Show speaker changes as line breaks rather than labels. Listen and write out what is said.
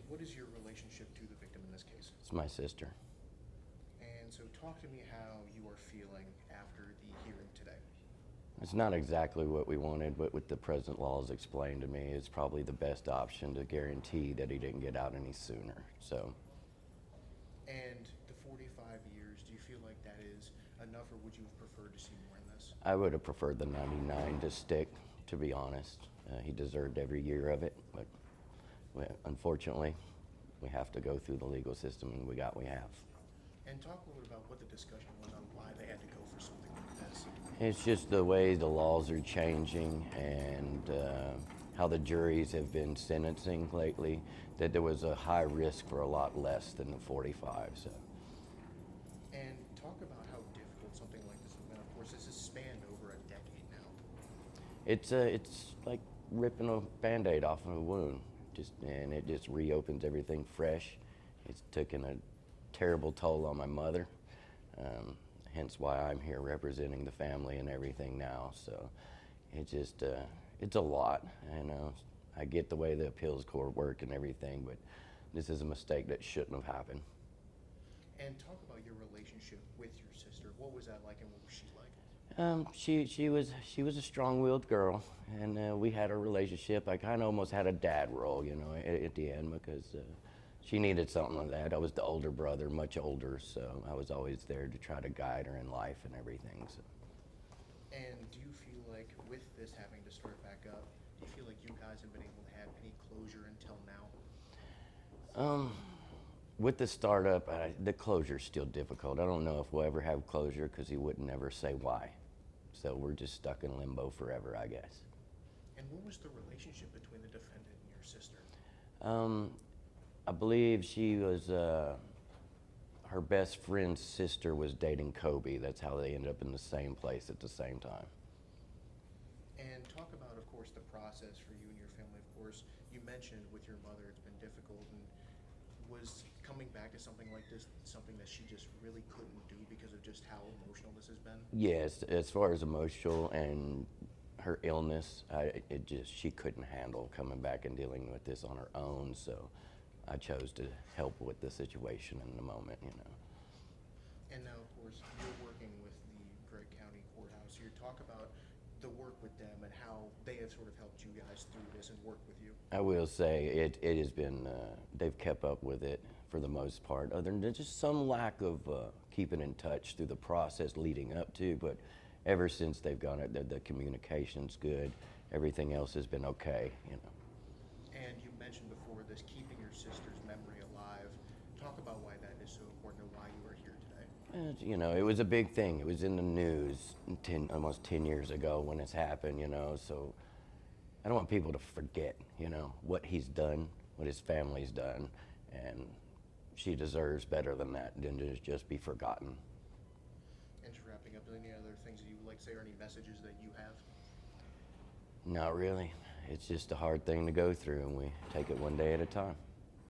What is your relationship to the victim in this case?
It's my sister.
And so talk to me how you are feeling after the hearing today.
It's not exactly what we wanted, but with the present laws explained to me, it's probably the best option to guarantee that he didn't get out any sooner. So,
And the 45 years, do you feel like that is enough, or would you have preferred to see more in this?
I would have preferred the 99 to stick, to be honest. He deserved every year of it, but unfortunately, we have to go through the legal system, and we have.
And talk a little bit about what the discussion was on why they had to go for something like this.
It's just the way the laws are changing and how the juries have been sentencing lately, that there was a high risk for a lot less than the 45. So.
And talk about how difficult something like this has been. Of course, this has spanned over a decade now.
It's like ripping a Band-Aid off of a wound, and it just reopens everything fresh. It's taken a terrible toll on my mother, hence why I'm here representing the family and everything now. So it's a lot. I get the way the appeals court work and everything, but this is a mistake that shouldn't have happened.
And talk about your relationship with your sister. What was that like, and what was she like?
She was a strong-willed girl, and we had a relationship. I kind of almost had a dad role, at the end, because she needed something like that. I was the older brother, much older, so I was always there to try to guide her in life and everything. So.
And do you feel like with this having to start back up, do you feel like you guys have been able to have any closure until now?
With the startup, the closure's still difficult. I don't know if we'll ever have closure because he wouldn't never say why. So we're just stuck in limbo forever, I guess.
And what was the relationship between the defendant and your sister?
I believe she was, her best friend's sister was dating Kobe. That's how they ended up in the same place at the same time.
And talk about, of course, the process for you and your family. Of course, you mentioned with your mother it's been difficult, and was coming back to something like this something that she just really couldn't do because of just how emotional this has been?
Yes, as far as emotional and her illness, she couldn't handle coming back and dealing with this on her own. So I chose to help with the situation in the moment,
And now, of course, you're working with the Gregg County Courthouse. You talk about the work with them and how they have sort of helped you guys through this and work with you.
I will say it has been, they've kept up with it for the most part, other than just some lack of keeping in touch through the process leading up to, but ever since they've gone, the communication's good, everything else has been okay,
And you mentioned before this, keeping your sister's memory alive. Talk about why that is so important and why you are here today.
It was a big thing. It was in the news almost 10 years ago when it's happened, so I don't want people to forget, what he's done, what his family's done, and she deserves better than that, than to just be forgotten.
And just wrapping up, any other things that you would like to say or any messages that you have?
Not really. It's just a hard thing to go through, and we take it one day at a time.